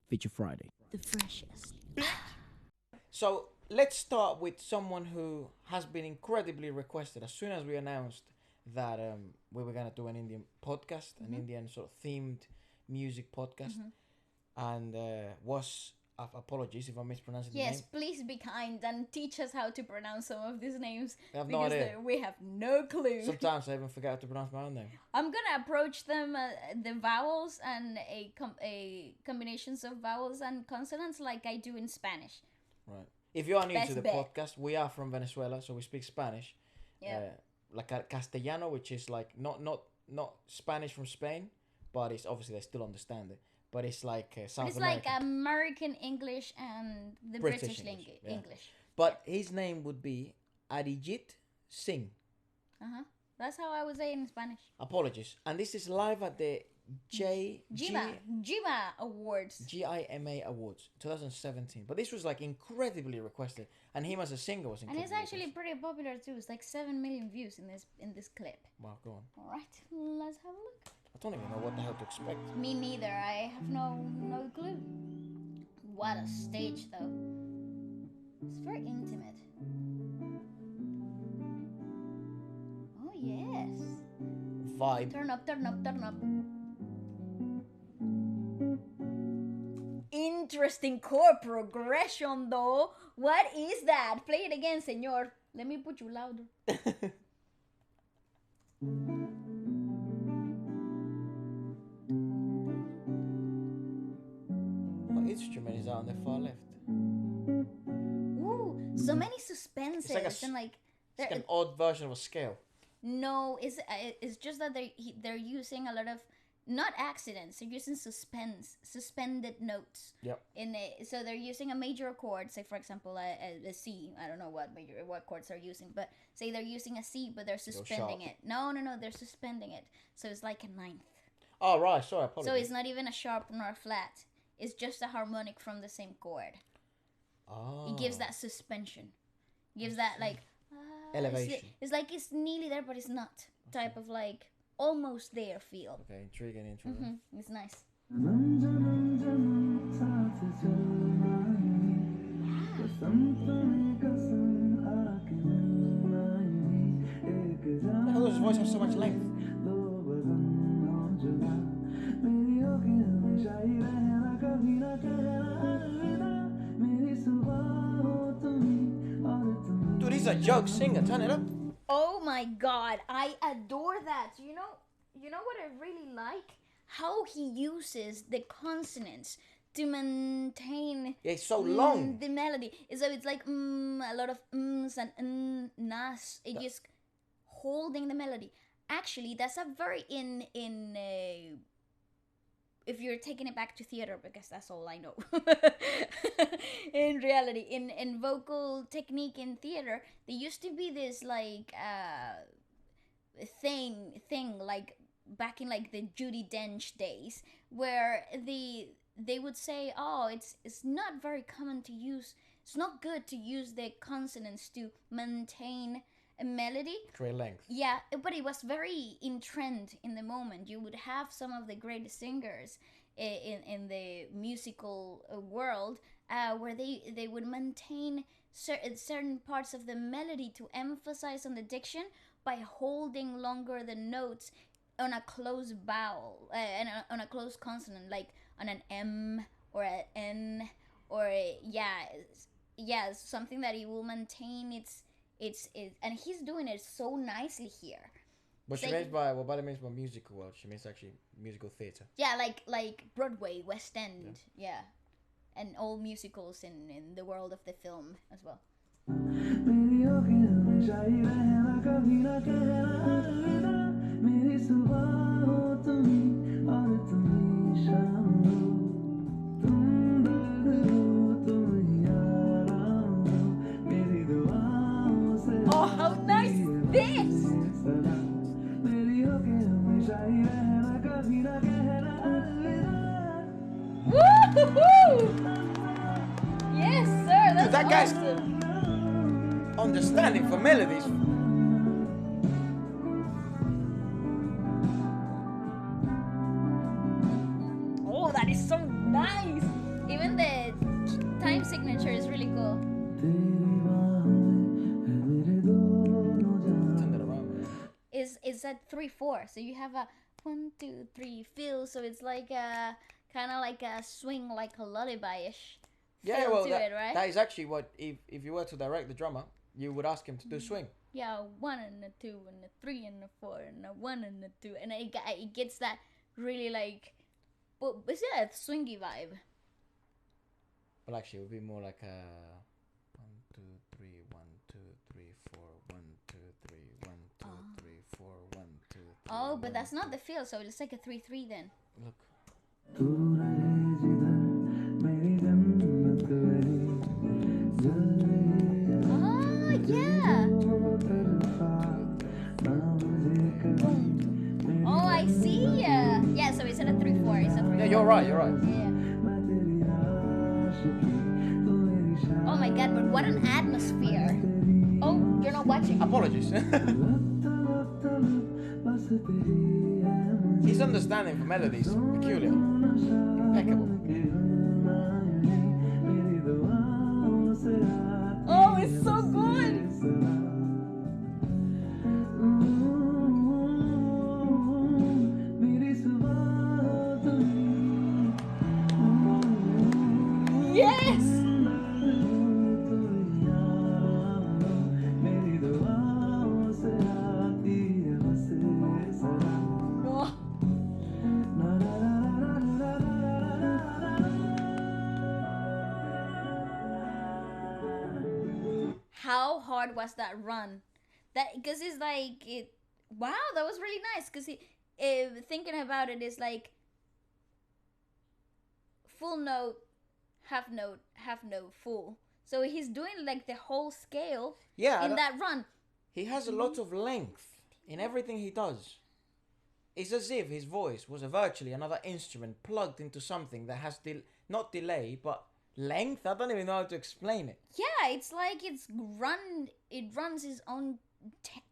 Feature Friday. The freshest. So let's start with someone who has been incredibly requested. As soon as we announced that we were gonna do an Indian podcast, an Indian sort of themed music podcast, and was apologies if I'm mispronouncing the name. Yes, please be kind and teach us how to pronounce some of these names. I have no because idea. We have no clue. Sometimes I even forget how to pronounce my own name. I'm gonna approach them the vowels and a combinations of vowels and consonants like I do in Spanish. Right. If you are new Best to the bet. podcast, we are from Venezuela, so we speak Spanish. Yeah. Like Castellano, which is like not Spanish from Spain, but it's obviously they still understand it. But it's like South It's American. like American English and the British English. yeah. But his name would be ARIJIT Singh. That's how I would say it in Spanish. Apologies. And this is live at the Jiva Awards. GIMA Awards 2017. But this was like incredibly requested, and him as a singer was And incredibly it's actually pretty popular too. It's like 7 million views in this clip. Wow, go on. All right, let's have a look. I don't even know what the hell to expect. Me neither. I have no clue. What a stage though. It's very intimate. Oh yes. Vibe. Turn up, turn up, turn up. Interesting chord progression though. What is that? Play it again, senor. Let me put you louder. What instrument is that on the far left? Ooh, so many suspenses and like It's like an odd version of a scale. no, it's just that they're using a lot of not accidents. They're using suspended notes. Yep. So they're using a major chord, say for example a C. I don't know what chords they're using, but say they're using a C, but they're suspending it. No, they're suspending it. So it's like a ninth. Oh right, sorry, apologies. So it's not even a sharp nor a flat. It's just a harmonic from the same chord. Oh. It gives that suspension. Gives that like elevation. It's like it's nearly there, but it's not. Type of like almost there feel. Okay, intriguing intro. It's nice. How does his voice have so much length? Dude, he's a joke singer. Turn it up. Oh my god, I adore that. You know what I really like? How he uses the consonants to maintain Yeah, it's so long. the melody. So it's like a lot of ums and nas. It just holding the melody. Actually, that's a very if you're taking it back to theater, because that's all I know. In reality, in vocal technique in theater, there used to be this like thing like back in like the Judi Dench days, where they would say, oh, it's not very common to use. It's not good to use the consonants to maintain a melody. Great length. Yeah, but it was very in trend in the moment. You would have some of the greatest singers in the musical world where they would maintain certain parts of the melody to emphasize on the diction by holding longer the notes on a closed vowel and on a closed consonant, like on an M or an N or something that it will maintain its and he's doing it so nicely here. What she means by what Bali means by musical world, she means actually musical theatre. Yeah, like Broadway, West End, yeah. And all musicals in the world of the film as well. Oh, how nice is this! Woo-hoo-hoo! Yes, sir, that's Dude, that guy's awesome. understanding for melodies. Oh, that is so nice! signature is really cool. Turn that around. Is at 3/4, so you have a 1 2 3 feel, so it's like a kind of like a swing, like a lullaby-ish Yeah, feel well, to that, it, right? that is actually what, if you were to direct the drummer, you would ask him to do swing. Yeah, 1 and a 2 and a 3 and a 4 and a 1 and a 2, and it gets that really like, but it's a swingy vibe. But actually, it would be more like a 1 2 3 1 2 3 4 1 2 3 1 2 3 4 1 2 3. Oh, but that's not the feel, so it's like a 3/3 then. Look. Oh yeah. Oh, I see. Yeah, so it's at a 3/4. It's a 3/4. Yeah, you're right. You're right. Yeah. Oh my god, but what an atmosphere. Oh, you're not watching. Apologies. His understanding for melodies peculiar, impeccable. Oh, it's so good. Yes. Oh. How hard was that run? That because it's like it. Wow, that was really nice. Because thinking about it is like full note, half note, full. So he's doing like the whole scale Yeah, in that run. he has a lot of length in everything he does. It's as if his voice was virtually another instrument plugged into something that has not delay, but length. I don't even know how to explain it. Yeah, it's like it runs his own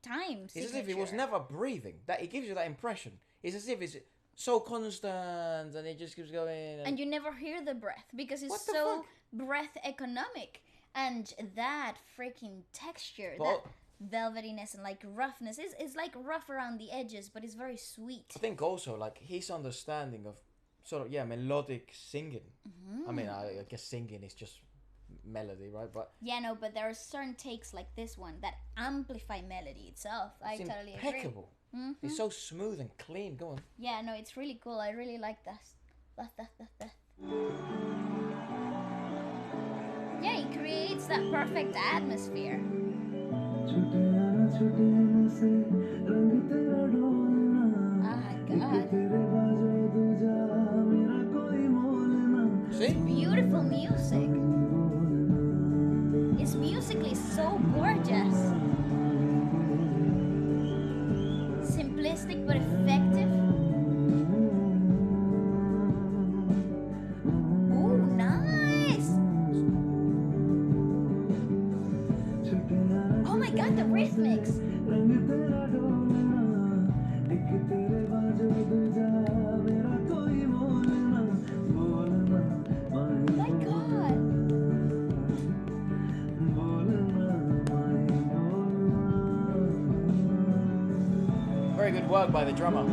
time. It's as if he was never breathing. That it gives you that impression. It's as if it's so constant and it just keeps going. And you never hear the breath because it's What the so fuck? breath economic. And that freaking texture, But- that velvetiness and like roughness is like rough around the edges, but it's very sweet. I think also like his understanding of sort of melodic singing. I mean, I guess singing is just melody, right? But Yeah, no, but there are certain takes like this one that amplify melody itself. I it's totally impeccable. agree. It's so smooth and clean. Go on. Yeah, no, it's really cool. I really like that. Yeah, he creates that perfect atmosphere. Ah, God. See? Beautiful music. It's musically so gorgeous. Simplistic but effective. Ooh, nice. Oh my god, the rhythmics. My god. Very good work by the drummer.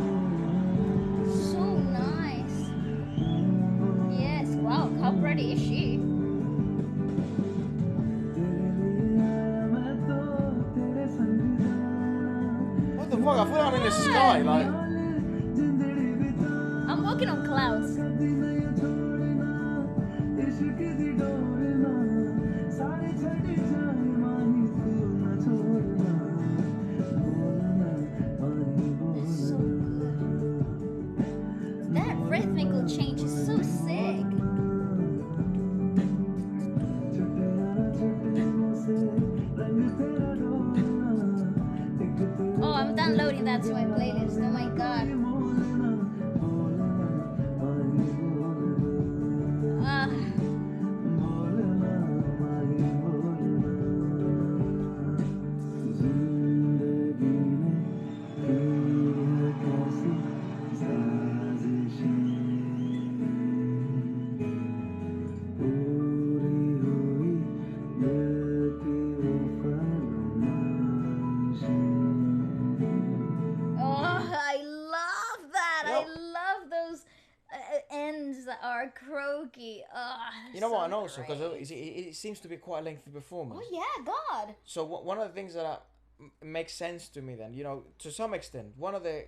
So nice. Yes, wow, how pretty is she? What the fuck? I thought I'm in the sky. Like, I'm walking on clouds. It's so good. That rhythmical change is so sick. Oh, I'm downloading that to my playlist. Oh my god. Ah. karaoke. You know what? And So also because great. it seems to be quite a lengthy performance. Oh yeah, God. So one of the things that makes sense to me then, to some extent, one of the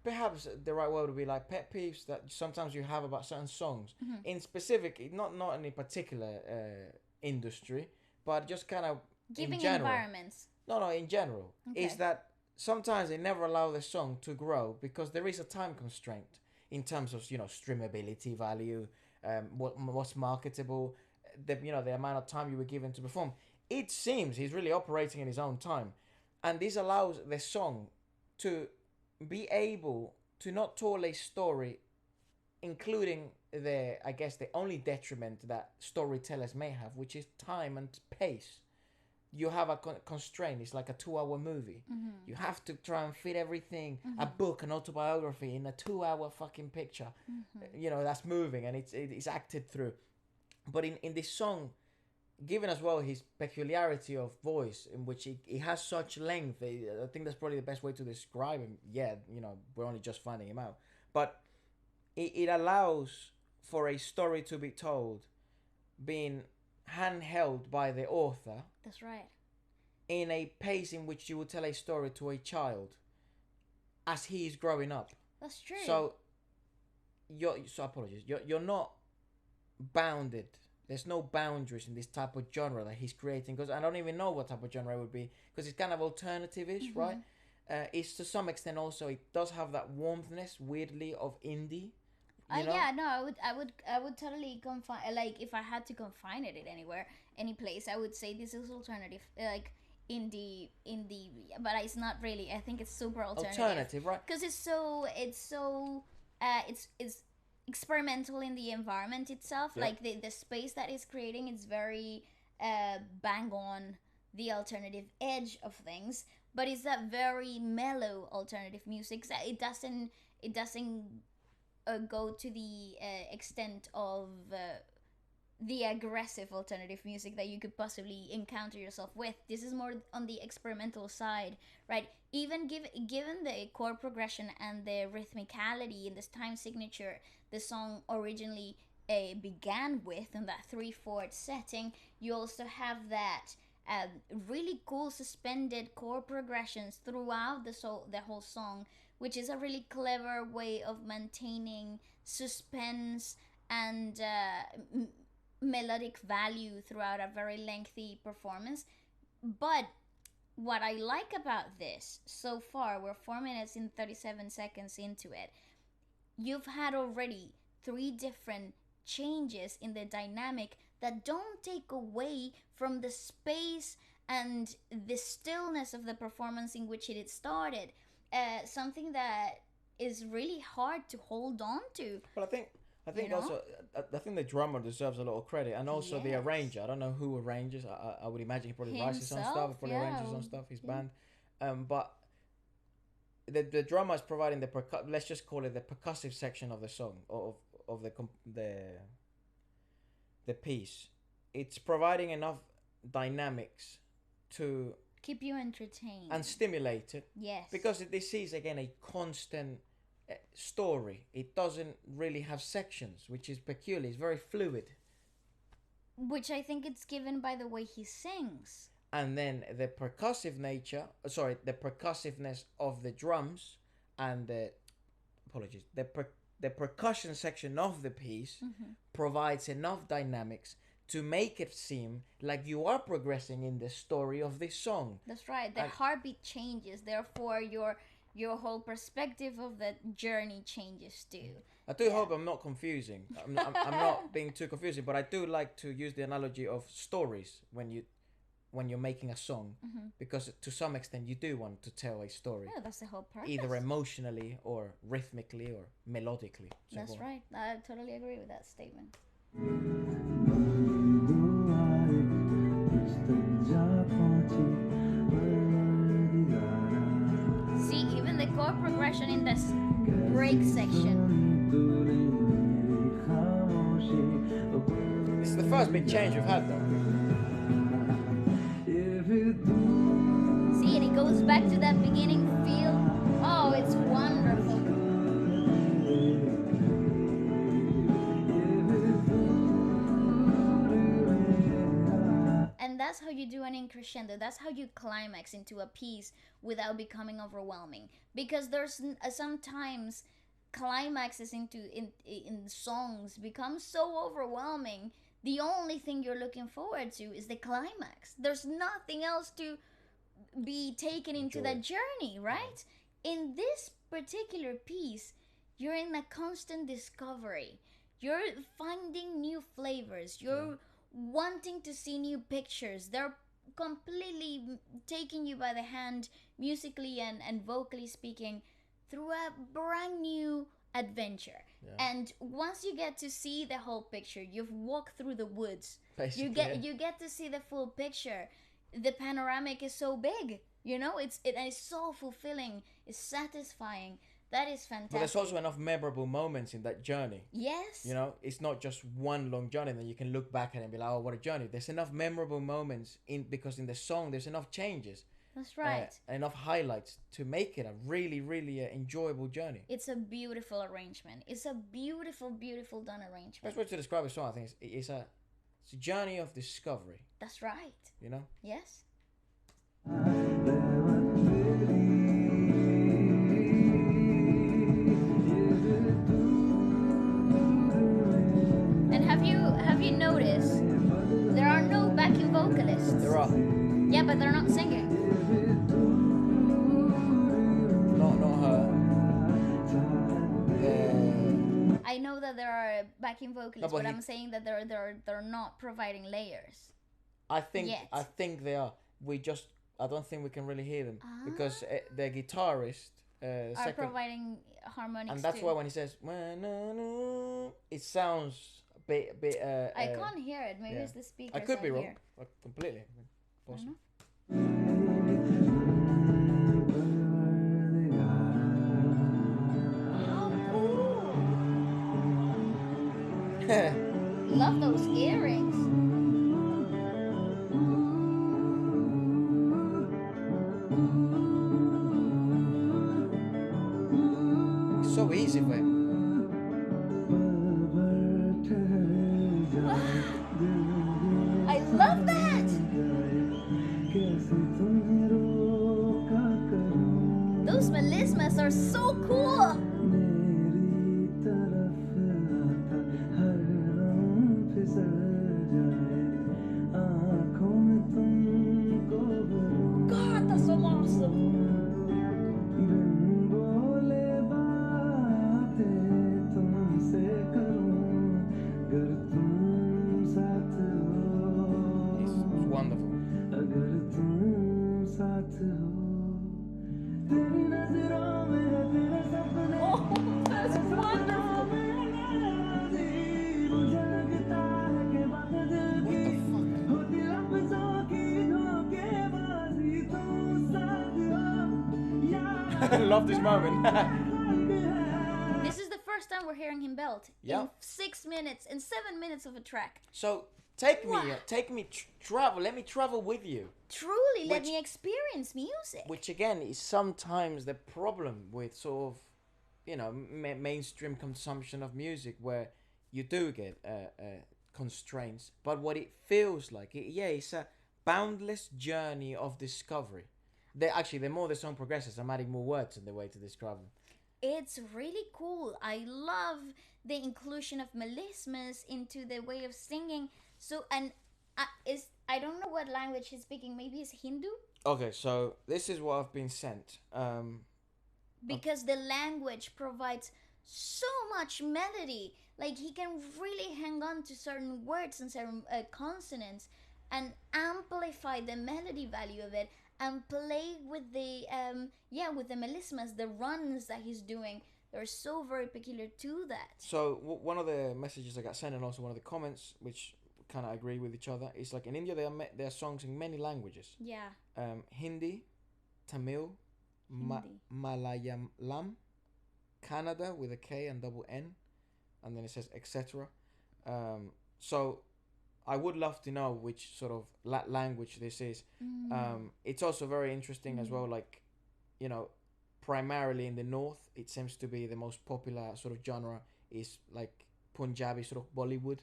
perhaps the right word would be like pet peeves that sometimes you have about certain songs in specific, not any particular industry, but just kind of in Giving general. environments. No, in general, Okay. is that sometimes they never allow the song to grow because there is a time constraint in terms of streamability value, what's marketable, the amount of time you were given to perform. It seems he's really operating in his own time, and this allows the song to be able to not tell a story, including the only detriment that storytellers may have, which is time and pace. You have a constraint. It's like a 2-hour movie. You have to try and fit everything, a book, an autobiography, in a 2-hour fucking picture. That's moving and it's acted through. But in this song, given as well his peculiarity of voice, in which he has such length, I think that's probably the best way to describe him. Yeah, we're only just finding him out. But it allows for a story to be told, being handheld by the author. That's right. In a pace in which you would tell a story to a child as he is growing up. That's true. So apologies. You're not bounded. There's no boundaries in this type of genre that he's creating, because I don't even know what type of genre it would be, because it's kind of alternative-ish, right? It's to some extent also, it does have that warmthness, weirdly, of indie. Yeah, no, I would totally confine, like, if I had to confine it anywhere, any place, I would say this is alternative, like indie, but it's not really. I think it's super alternative, right? Because it's experimental in the environment itself. Yep. Like the space that it's creating is very bang on the alternative edge of things, but it's that very mellow alternative music. It doesn't go to the extent of the aggressive alternative music that you could possibly encounter yourself with. This is more on the experimental side, right? Even given the chord progression and the rhythmicality in this time signature the song originally began with, in that 3/4 setting, you also have that really cool suspended chord progressions throughout the whole song, which is a really clever way of maintaining suspense and melodic value throughout a very lengthy performance. But what I like about this so far, we're 4 minutes and 37 seconds into it, you've had already 3 different changes in the dynamic that don't take away from the space and the stillness of the performance in which it started. Something that is really hard to hold on to. But I think also, I think the drummer deserves a lot of credit, and also the arranger. I don't know who arranges. I would imagine he probably writes his own stuff, probably arranges his own stuff, his band. But the drummer is providing let's just call it the percussive section of the song, of the piece. It's providing enough dynamics to keep you entertained and stimulated. Yes, because this is again a constant story. It doesn't really have sections, which is peculiar. It's very fluid, which I think it's given by the way he sings. And then the percussiveness of the drums and the percussion section of the piece provides enough dynamics to make it seem like you are progressing in the story of this song. That's right. The heartbeat changes, therefore your whole perspective of the journey changes too. I do hope I'm not confusing. I'm not being too confusing, but I do like to use the analogy of stories when you're making a song, because to some extent you do want to tell a story. Yeah, that's the whole purpose. Either emotionally or rhythmically or melodically. So that's right. I totally agree with that statement. See, even the chord progression in this break section. This is the first big change we've had, though. See, and it goes back to that beginning feel. Oh, it's wonderful. that's how you do an increscendo. That's how you climax into a piece without becoming overwhelming. Because there's sometimes climaxes in songs become so overwhelming. The only thing you're looking forward to is the climax. There's nothing else to be taken into Enjoy. that journey, right? In this particular piece, you're in a constant discovery. You're finding new flavors. You're wanting to see new pictures. They're completely taking you by the hand, musically and vocally speaking, through a brand new adventure. And once you get to see the whole picture, you've walked through the woods. Basically, You get to see the full picture. The panoramic is so big, you know. It's so fulfilling. It's satisfying. That is fantastic. But there's also enough memorable moments in that journey. Yes. You know, it's not just one long journey that you can look back at and be like, oh, what a journey. There's enough memorable moments because in the song there's enough changes. That's right. Enough highlights to make it a really, really enjoyable journey. It's a beautiful arrangement. It's a beautiful, beautiful done arrangement. Best way to describe a song, I think, it's a journey of discovery. That's right. You know? Yes. And have you noticed there are no backing vocalists? There are. Yeah, but they're not singing. Not her. I know that there are backing vocalists, No, but I'm saying that they're not providing layers. I think they are. I don't think we can really hear them because the guitarist are providing harmonics. And that's too. why when he says it sounds a bit I can't hear it. Maybe it's the speakers. I could be wrong. Here. Completely. Possible. How cool! Love those earrings. It's so easy for him. I love that! Those melismas are so cool! God, that's so awesome! It's wonderful. Oh, that's wonderful! I love this moment. This is the first time we're hearing him belt. Yeah. In 6 minutes, in 7 minutes of a track. So take me travel. Let me travel with you. Truly, let me experience music. Which again is sometimes the problem with sort of, you know, mainstream consumption of music, where you do get constraints. But what it feels like, it's a boundless journey of discovery. The more the song progresses, I'm adding more words in the way to describe them. It's really cool. I love the inclusion of melismas into the way of singing. So, and I don't know what language he's speaking. Maybe it's Hindu? Okay, so this is what I've been sent. Because the language provides so much melody. Like, he can really hang on to certain words and certain consonants and amplify the melody value of it and play with the with the melismas, the runs that he's doing. They're so very peculiar to that. So one of the messages I got sent, and also one of the comments, which kind of agree with each other, is like in India there are songs in many languages. Yeah. Hindi, Tamil, Malayalam, Kannada with a K and double N, and then it says etc. So I would love to know which sort of language this is. It's also very interesting as well, like, you know, primarily in the north, it seems to be the most popular sort of genre is like Punjabi sort of Bollywood.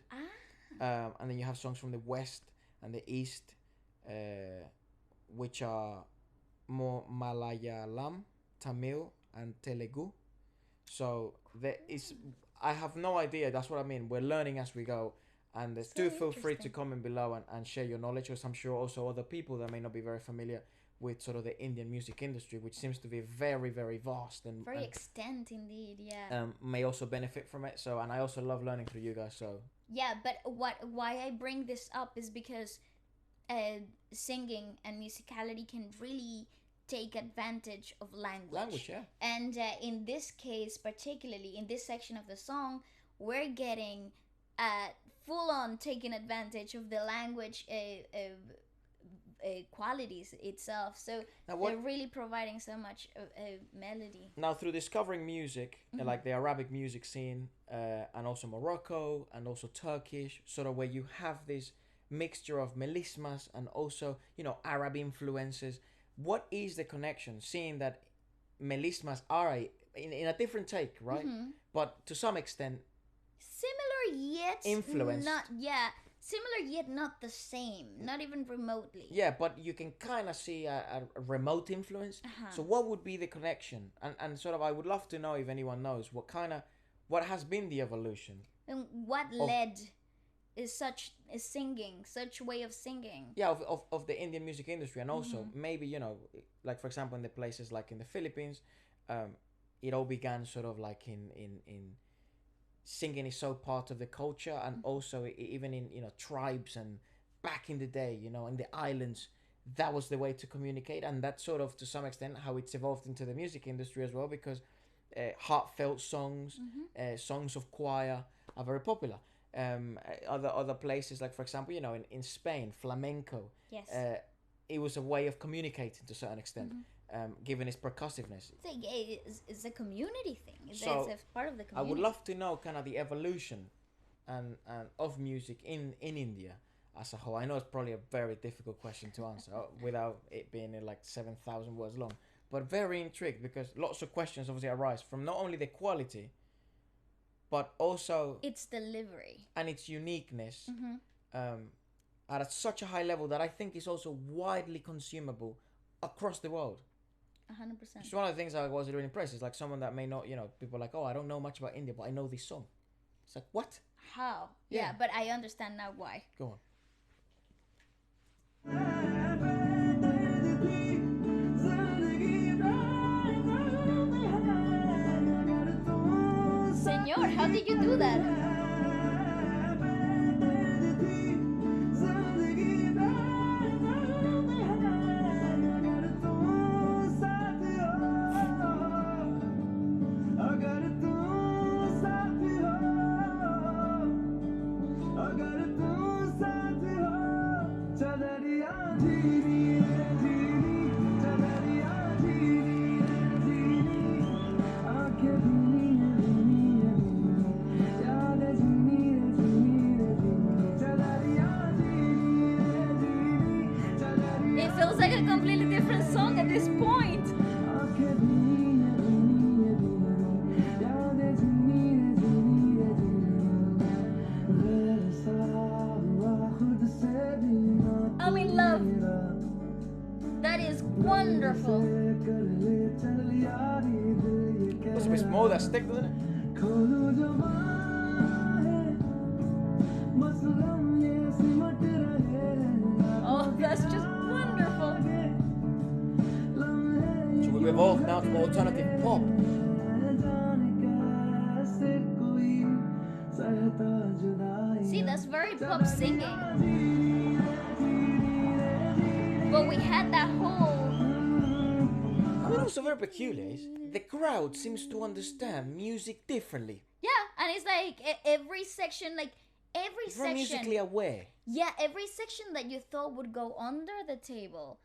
And then you have songs from the west and the east, which are more Malayalam, Tamil, and Telugu. So there is, I have no idea. That's what I mean. We're learning as we go, and do feel free to comment below and share your knowledge, because I'm sure also other people that may not be very familiar with sort of the Indian music industry, which seems to be very, very vast and very extent indeed. Yeah. May also benefit from it. So, and I also love learning through you guys. So yeah, but why I bring this up is because singing and musicality can really take advantage of language. Yeah. And in this case, particularly in this section of the song, we're getting full on taking advantage of the language qualities itself. So they're really providing so much melody. Now, through discovering music, like the Arabic music scene, and also Morocco and also Turkish, sort of where you have this mixture of melismas and also, you know, Arab influences. What is the connection? Seeing that melismas are in a different take, right? But to some extent, similar yet influenced. Similar yet not the same, not even remotely. Yeah, but you can kind of see a remote influence. So what would be the connection? And sort of, I would love to know if anyone knows what has been the evolution. And what led is such way of singing. Yeah, of the Indian music industry, and also maybe, you know, like for example in the places like in the Philippines, it all began sort of like in singing is so part of the culture, and also even in, you know, tribes and back in the day, you know, in the islands, that was the way to communicate, and that's sort of to some extent how it's evolved into the music industry as well, because heartfelt songs, songs of choir are very popular. Other places, like for example, you know, in Spain, flamenco, yes, it was a way of communicating to a certain extent, given its percussiveness. It's a community thing. It's So a part of the community. I would love to know kind of the evolution and of music in India as a whole. I know it's probably a very difficult question to answer without it being like 7,000 words long, but very intrigued, because lots of questions obviously arise from not only the quality, but also its delivery and its uniqueness, at such a high level that I think is also widely consumable across the world. 100%. It's one of the things I was really impressed. Is like someone that may not, you know, people are like, oh, I don't know much about India, but I know this song. It's like, what? How? Yeah. Yeah, but I understand now why. Go on. Senor, how did you do that? It feels like a completely different song at this point. I'm in love. That is wonderful. It's a bit small, that stick, doesn't it? Oh, that's just wonderful. So we've evolved now to alternative pop. See, that's very pop singing. But we had that whole... What also very peculiar is the crowd seems to understand music differently. Yeah, and it's like every section, It's very musically aware. Yeah, every section that you thought would go under the table,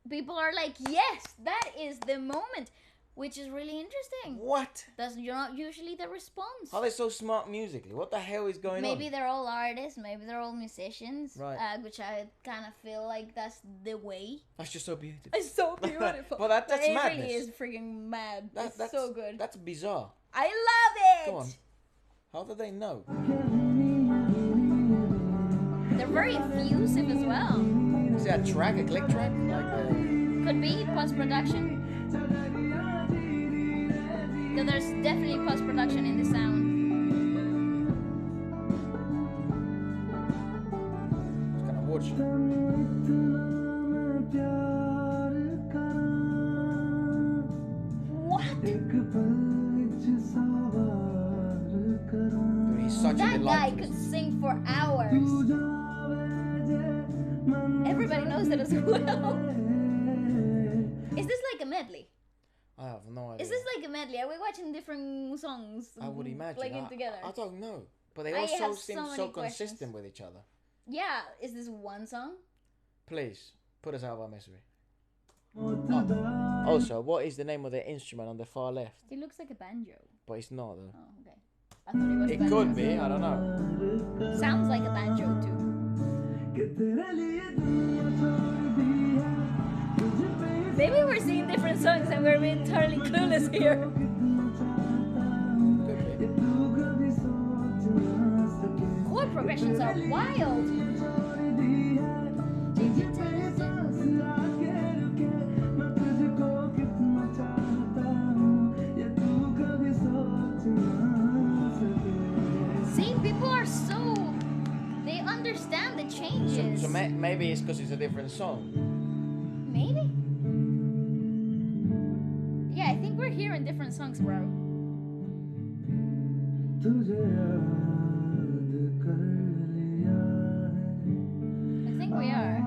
people are like, yes, that is the moment, which is really interesting. What? That's not usually the response. How are they so smart musically? What the hell is going on? Maybe they're all artists, maybe they're all musicians, Right. Which I kind of feel like that's the way. That's just so beautiful. It's so beautiful. But that's it madness. really is freaking mad. It's so good. That's bizarre. I love it. Go on. How do they know? They're very effusive as well. Is that a track, a click track? Could be post-production. So there's definitely post-production in the sound. It's kind of watch. What? Dude, he's such a That guy delightful. could sing for hours. Everybody knows that as well. Is this like a medley? I have no idea. Is this like a medley? Are we watching different songs? I would imagine. Playing together. I don't know. But they I also have seem so so many questions. consistent with each other. Yeah. Is this one song? Please, put us out of our misery. Oh. Also, what is the name of the instrument on the far left? It looks like a banjo. But it's not though. Oh, okay. I thought it was. It a banjo. could be, I don't know. Sounds like a banjo too. Maybe we're singing different songs and we're being totally clueless here. Chord progressions are wild. See, people are so... They understand the changes. So maybe it's because it's a different song. Maybe? Yeah, I think we're hearing different songs, bro. I think we are.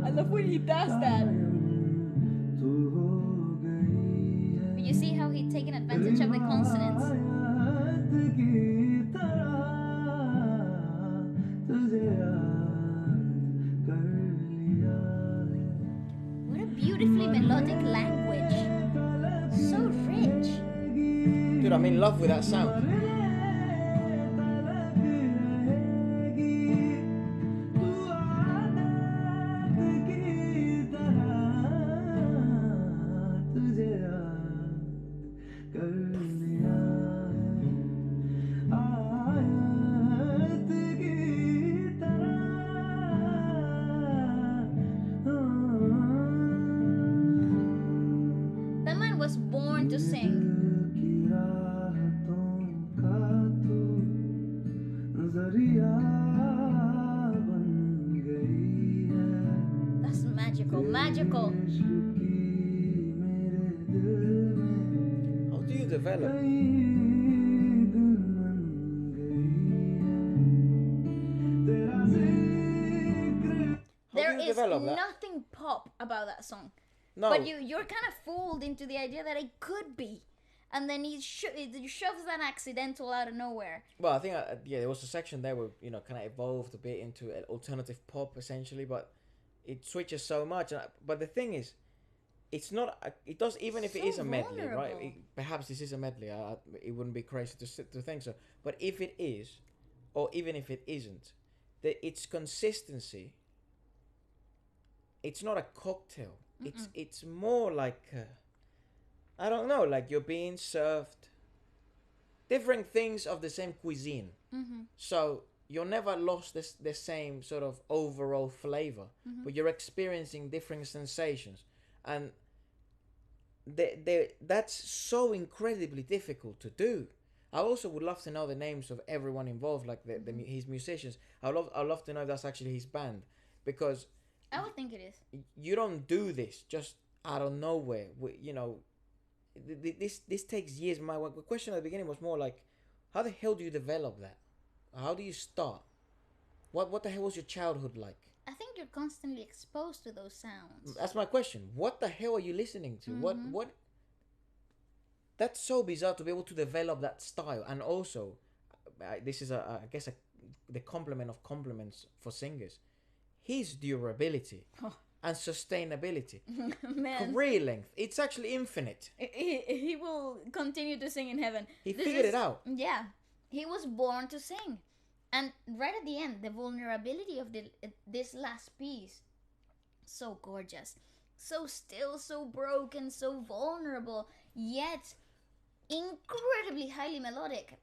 I love when he does that. But you see how he's taking advantage of the consonants. What a beautifully melodic language. So rich. Dude, I'm in love with that sound. That man was born to sing. That's magical, magical. How do you develop? There is nothing pop about that song. No. But you're kind of fooled into the idea that it could be. And then he shoves that accidental out of nowhere. Well, I think, yeah, there was a section there where, you know, kind of evolved a bit into an alternative pop, essentially, but it switches so much. But the thing is, it's not, it does, even if it is a medley, vulnerable. right? Perhaps this is a medley. It wouldn't be crazy to think so. But if it is, or even if it isn't, its consistency, it's not a cocktail. It's more like... I don't know, like you're being served different things of the same cuisine. So you're never lost the same sort of overall flavor, but you're experiencing different sensations. And that's so incredibly difficult to do. I also would love to know the names of everyone involved, like his musicians. I'd love to know if that's actually his band, because... I would think it is. You don't do this just out of nowhere. You know... This takes years. My question at the beginning was more like, how the hell do you develop that? How do you start? What the hell was your childhood like? I think you're constantly exposed to those sounds. That's my question. What the hell are you listening to? What? That's so bizarre to be able to develop that style. And also, this is I guess the complement of compliments for singers. His durability. And sustainability. Man. Career length. It's actually infinite. He will continue to sing in heaven. He figured it out. Yeah. He was born to sing. And right at the end, the vulnerability of this last piece, so gorgeous. So still, so broken, so vulnerable, yet incredibly highly melodic.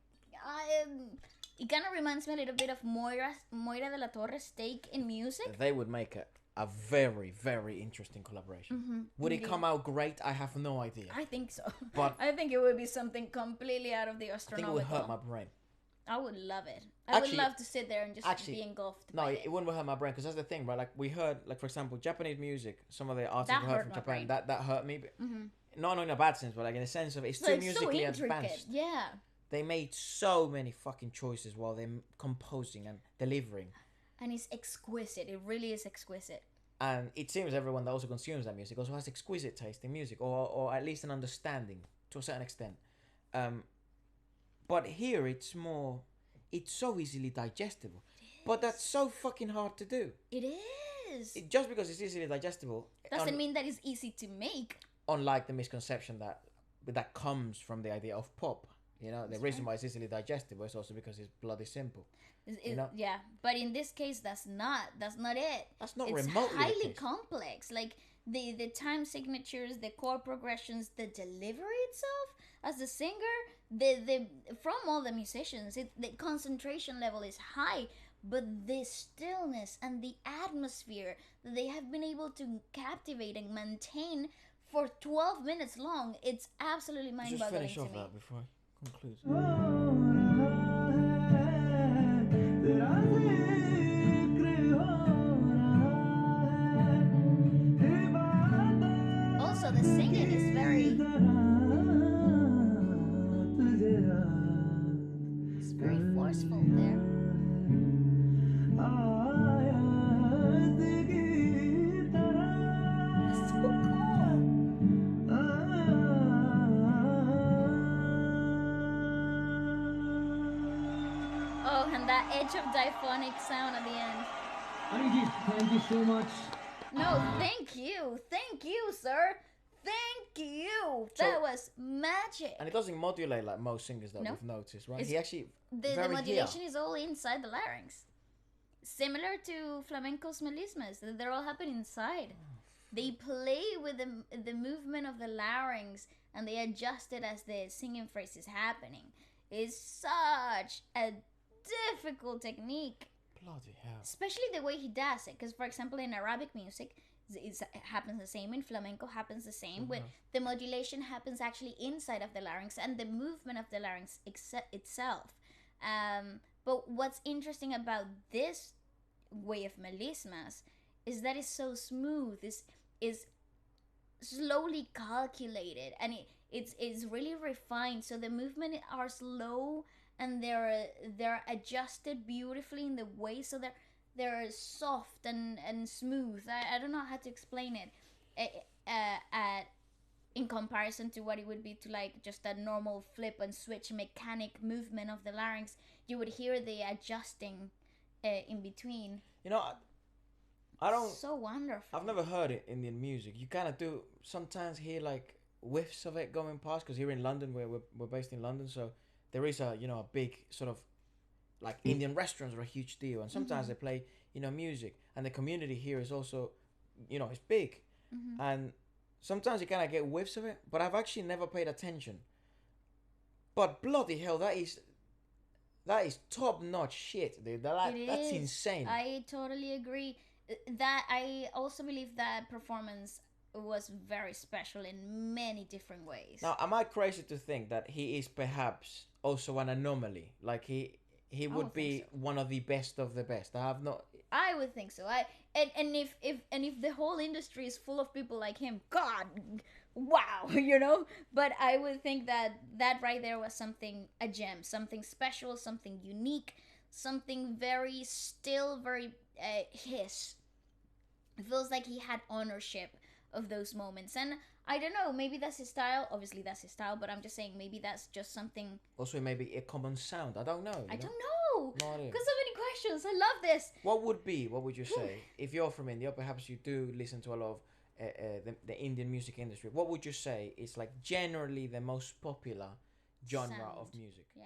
It kind of reminds me a little bit of Moira de la Torre's take in music. They would make a very, very interesting collaboration. Would it come out great? I have no idea. I think so. But I think it would be something completely out of the I astronomical. think it would hurt my brain. I would love it. I would love to sit there and just be engulfed by it. No, it wouldn't hurt my brain, because that's the thing, right? Like, we heard, like, for example, Japanese music, some of the artists we heard from Japan, that hurt me. Not in a bad sense, but like in a sense of it's too musically advanced. Yeah. They made so many fucking choices while they're composing and delivering. And it's exquisite. It really is exquisite. And it seems everyone that also consumes that music also has exquisite taste in music, or at least an understanding to a certain extent. But here it's so easily digestible. But that's so fucking hard to do. It is. Just because it's easily digestible doesn't mean that it's easy to make. Unlike the misconception that comes from the idea of pop. You know, the reason why it's easily digestible is also because it's bloody simple. Yeah, but in this case, that's not it. That's not it's remotely highly complex. Like the time signatures, the chord progressions, the delivery itself. As a singer, the from all the musicians, the concentration level is high, but the stillness and the atmosphere that they have been able to captivate and maintain for 12 minutes long, it's absolutely mind-boggling to me. Just finish off that before I conclude. Also, the singing is very forceful there. It's so cool. Oh, and that edge of diphonic sound at the end. ARIJIT, thank you so much. No, thank you, sir. Thank you. That was magic. And it doesn't modulate like most singers that we've noticed, right? He actually the modulation is all inside the larynx, similar to flamenco's melismas. They're all happening inside. They play with the movement of the larynx, and they adjust it as the singing phrase is happening. It's such a difficult technique. Bloody hell. Especially the way he does it, because for example in Arabic music it happens the same, in flamenco happens the same, where the modulation happens actually inside of the larynx and the movement of the larynx itself. But what's interesting about this way of melismas is that it's so smooth, is slowly calculated, and it's really refined, so the movement are slow and they're adjusted beautifully in the way, so they're soft and smooth. I don't know how to explain it in comparison to what it would be to like just a normal flip and switch mechanic movement of the larynx. You would hear the adjusting in between. You know, I don't... So wonderful. I've never heard it in Indian music. You kind of do sometimes hear like whiffs of it going past, because here in London, we're based in London, so there is a big sort of like Indian restaurants are a huge deal, and sometimes they play music, and the community here is also it's big, and sometimes you kind of get whiffs of it, but I've actually never paid attention. But bloody hell, that is top notch shit, dude. That's insane. I totally agree. That I also believe that performance was very special in many different ways. Now, am I crazy to think that he is perhaps also an anomaly? Like he would be one of the best of the best. I would think so. And if the whole industry is full of people like him, God, wow, But I would think that right there was a gem, something special, something unique, something very still, very his. It feels like he had ownership of those moments, and I don't know, maybe that's his style. Obviously that's his style, but I'm just saying maybe that's just something. Also, maybe a common sound. I don't know. I don't know. No idea. Got so many questions. I love this. What would you say if you're from India? Perhaps you do listen to a lot of the Indian music industry. What would you say is like generally the most popular genre of music? Yeah.